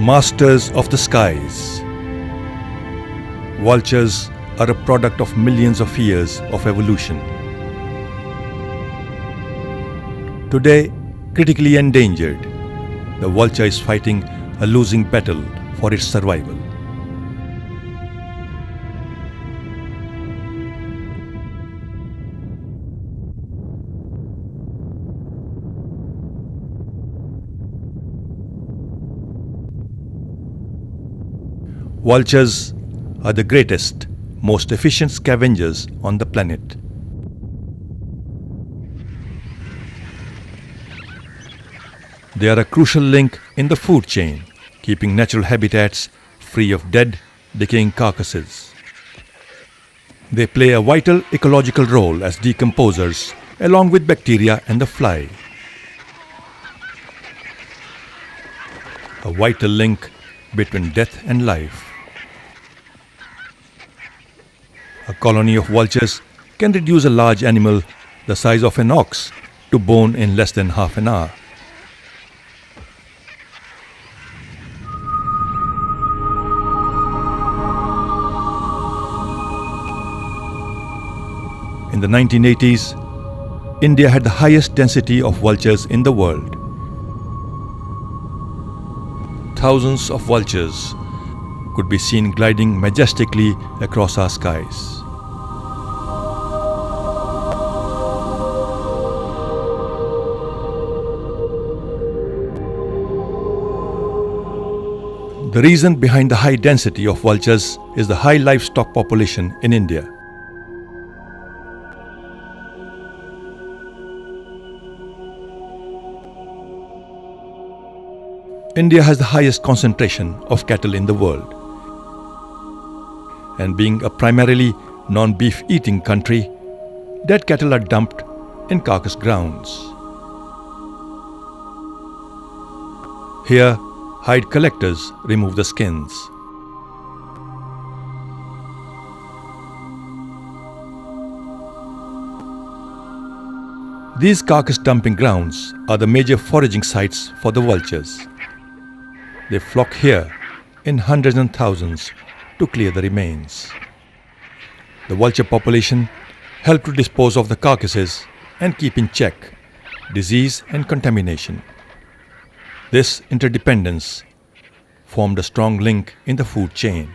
Masters of the skies. Vultures are a product of millions of years of evolution. Today, critically endangered, the vulture is fighting a losing battle for its survival. Vultures are the greatest, most efficient scavengers on the planet. They are a crucial link in the food chain, keeping natural habitats free of dead, decaying carcasses. They play a vital ecological role as decomposers, along with bacteria and the fly. A vital link between death and life. A colony of vultures can reduce a large animal the size of an ox to bone in less than half an hour. In the 1980s, India had the highest density of vultures in the world. Thousands of vultures could be seen gliding majestically across our skies. The reason behind the high density of vultures is the high livestock population in India. India has the highest concentration of cattle in the world. And being a primarily non-beef eating country, dead cattle are dumped in carcass grounds. Here, hide collectors remove the skins. These carcass dumping grounds are the major foraging sites for the vultures. They flock here in hundreds and thousands to clear the remains. The vulture population help to dispose of the carcasses and keep in check disease and contamination. This interdependence formed a strong link in the food chain.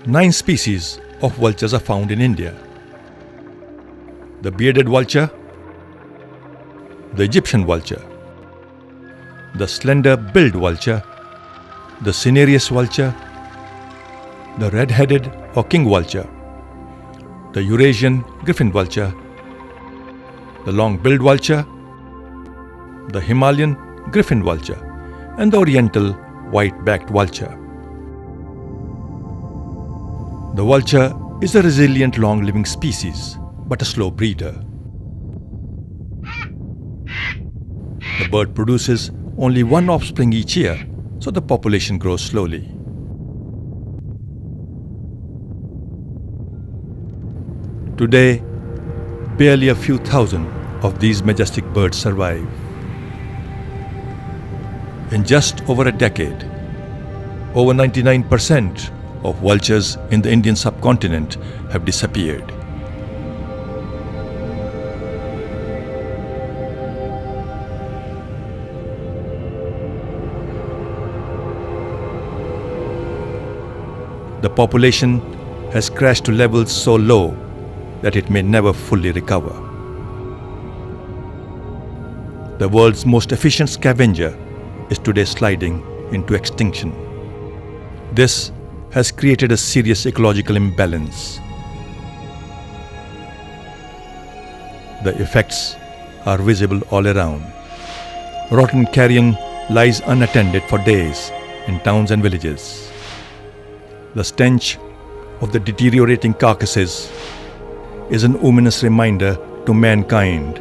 9 species of vultures are found in India. The bearded vulture, the Egyptian vulture, the slender-billed vulture, the cinereous vulture, the red-headed or king vulture, the Eurasian griffin vulture, the long-billed vulture, the Himalayan griffin vulture, and the oriental white-backed vulture. The vulture is a resilient long-living species, but a slow breeder. The bird produces only one offspring each year, so the population grows slowly. Today, barely a few thousand of these majestic birds survive. In just over a decade, over 99% of vultures in the Indian subcontinent have disappeared. The population has crashed to levels so low that it may never fully recover. The world's most efficient scavenger is today sliding into extinction. This has created a serious ecological imbalance. The effects are visible all around. Rotten carrion lies unattended for days in towns and villages. The stench of the deteriorating carcasses is an ominous reminder to mankind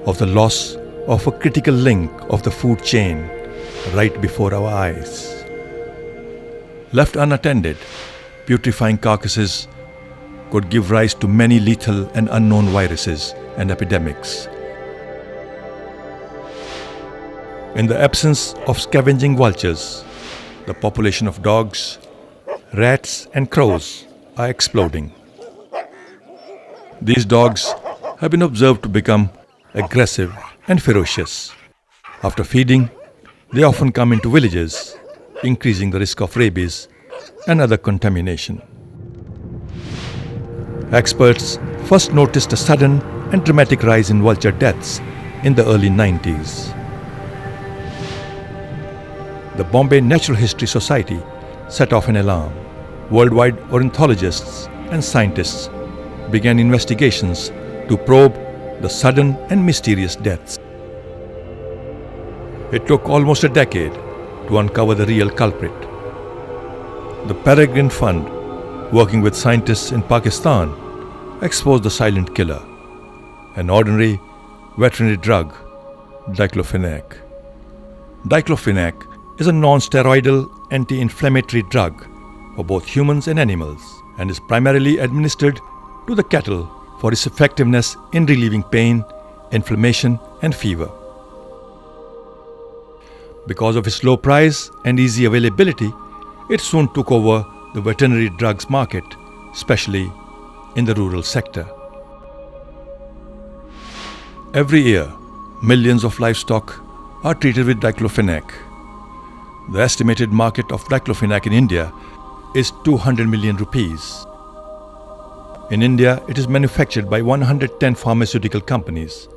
of the loss of a critical link of the food chain right before our eyes. Left unattended, putrefying carcasses could give rise to many lethal and unknown viruses and epidemics. In the absence of scavenging vultures, the population of dogs, rats and crows are exploding. These dogs have been observed to become aggressive and ferocious. After feeding, they often come into villages, increasing the risk of rabies and other contamination. Experts first noticed a sudden and dramatic rise in vulture deaths in the early 90s. The Bombay Natural History Society set off an alarm. Worldwide ornithologists and scientists began investigations to probe the sudden and mysterious deaths. It took almost a decade to uncover the real culprit. The Peregrine Fund, working with scientists in Pakistan, exposed the silent killer, an ordinary veterinary drug, diclofenac. Diclofenac is a non-steroidal anti-inflammatory drug for both humans and animals and is primarily administered to the cattle for its effectiveness in relieving pain, inflammation and fever. Because of its low price and easy availability, it soon took over the veterinary drugs market, especially in the rural sector. Every year, millions of livestock are treated with diclofenac. The estimated market of diclofenac in India is 200 million rupees. In India, it is manufactured by 110 pharmaceutical companies.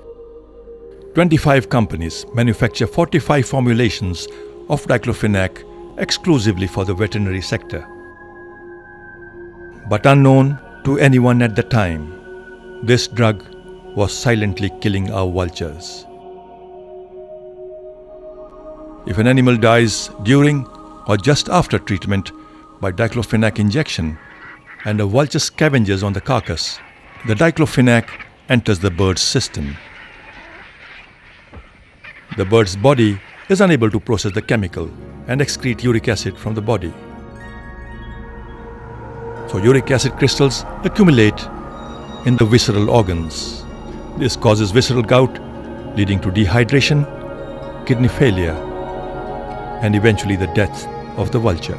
25 companies manufacture 45 formulations of diclofenac exclusively for the veterinary sector. But unknown to anyone at the time, this drug was silently killing our vultures. If an animal dies during or just after treatment by diclofenac injection and a vulture scavenges on the carcass, the diclofenac enters the bird's system. The bird's body is unable to process the chemical and excrete uric acid from the body. So uric acid crystals accumulate in the visceral organs. This causes visceral gout, leading to dehydration, kidney failure, and eventually the death of the vulture.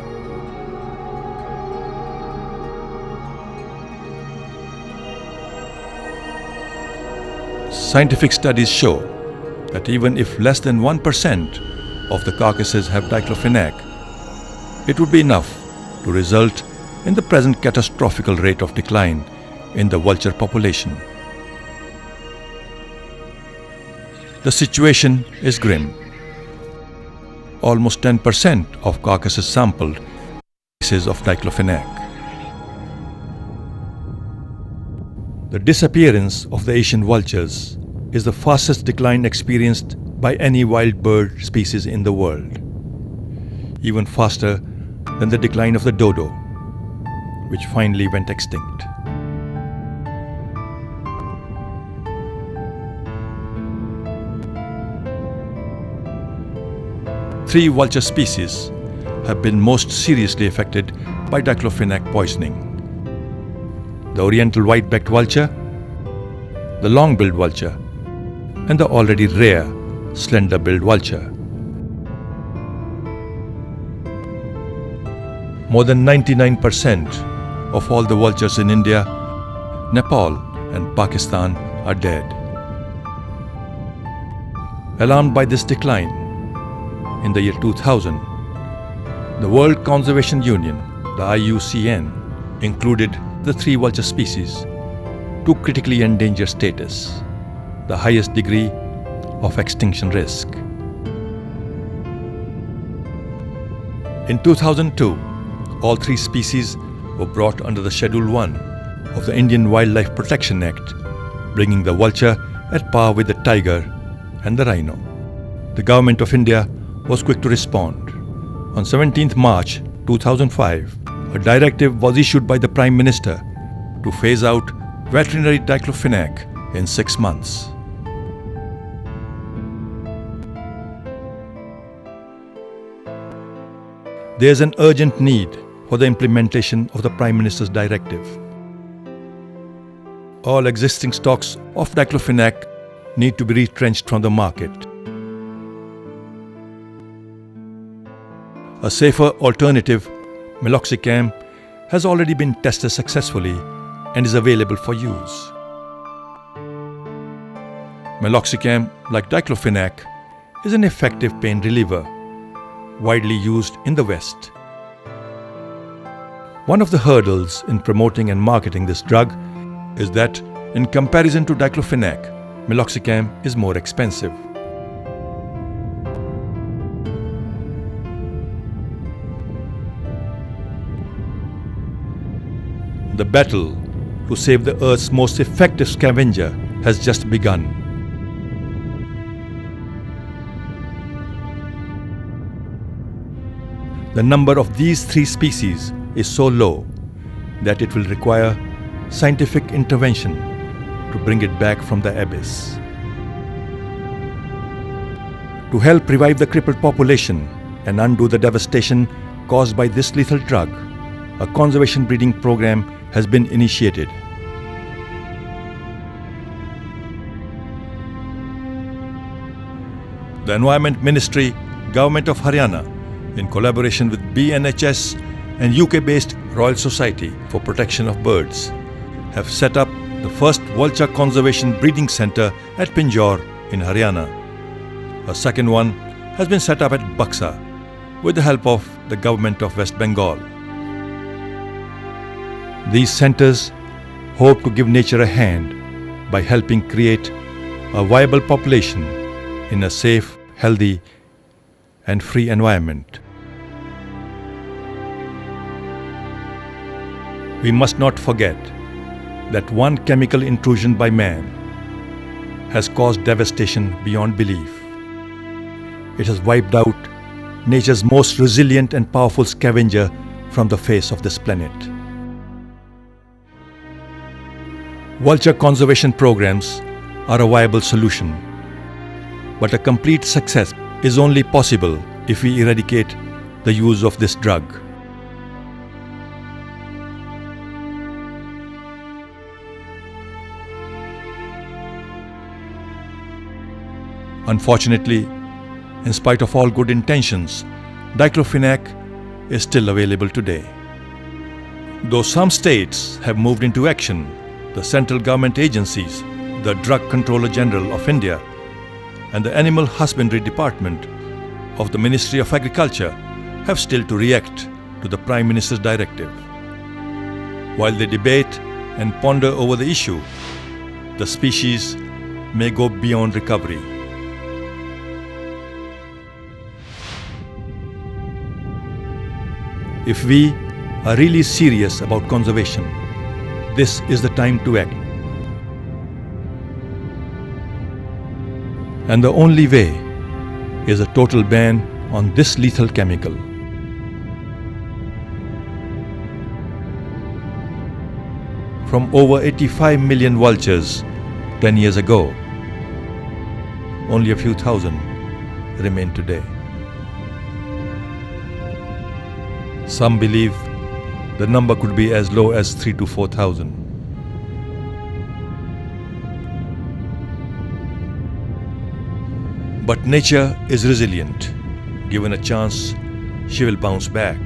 Scientific studies show that even if less than 1% of the carcasses have diclofenac, it would be enough to result in the present catastrophic rate of decline in the vulture population. The situation is grim. Almost 10% of carcasses sampled cases of diclofenac. The disappearance of the Asian vultures is the fastest decline experienced by any wild bird species in the world, even faster than the decline of the dodo, which finally went extinct. Three vulture species have been most seriously affected by diclofenac poisoning: the oriental white-backed vulture, the long-billed vulture, and the already rare slender-billed vulture. More than 99% of all the vultures in India, Nepal, and Pakistan are dead. Alarmed by this decline, in the year 2000, the World Conservation Union, the IUCN, included the three vulture species to critically endangered status, the highest degree of extinction risk. In 2002, all three species were brought under the Schedule 1 of the Indian Wildlife Protection Act, bringing the vulture at par with the tiger and the rhino. The Government of India was quick to respond. On 17th March 2005, a directive was issued by the Prime Minister to phase out veterinary diclofenac in 6 months. There is an urgent need for the implementation of the Prime Minister's directive. All existing stocks of diclofenac need to be retrenched from the market. A safer alternative, meloxicam, has already been tested successfully and is available for use. Meloxicam, like diclofenac, is an effective pain reliever, widely used in the West. One of the hurdles in promoting and marketing this drug is that, in comparison to diclofenac, meloxicam is more expensive. The battle to save the Earth's most effective scavenger has just begun. The number of these three species is so low that it will require scientific intervention to bring it back from the abyss. To help revive the crippled population and undo the devastation caused by this lethal drug, a conservation breeding program has been initiated. The Environment Ministry, Government of Haryana, in collaboration with BNHS and UK-based Royal Society for Protection of Birds, have set up the first vulture conservation breeding centre at Pinjore in Haryana. A second one has been set up at Buxa with the help of the Government of West Bengal. These centres hope to give nature a hand by helping create a viable population in a safe, healthy and free environment. We must not forget that one chemical intrusion by man has caused devastation beyond belief. It has wiped out nature's most resilient and powerful scavenger from the face of this planet. Vulture conservation programs are a viable solution, but a complete success is only possible if we eradicate the use of this drug. Unfortunately, in spite of all good intentions, diclofenac is still available today. Though some states have moved into action, the central government agencies, the Drug Controller General of India, and the Animal Husbandry Department of the Ministry of Agriculture have still to react to the Prime Minister's directive. While they debate and ponder over the issue, the species may go beyond recovery. If we are really serious about conservation, this is the time to act. And the only way is a total ban on this lethal chemical. From over 85 million vultures 10 years ago, only a few thousand remain today. Some believe the number could be as low as 3,000 to 4,000. But nature is resilient. Given a chance, she will bounce back.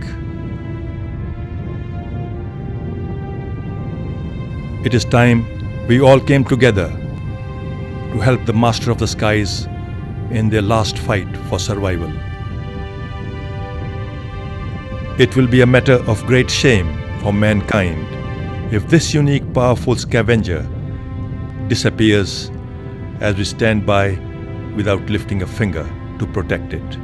It is time we all came together to help the master of the skies in their last fight for survival. It will be a matter of great shame for mankind if this unique, powerful scavenger disappears as we stand by without lifting a finger to protect it.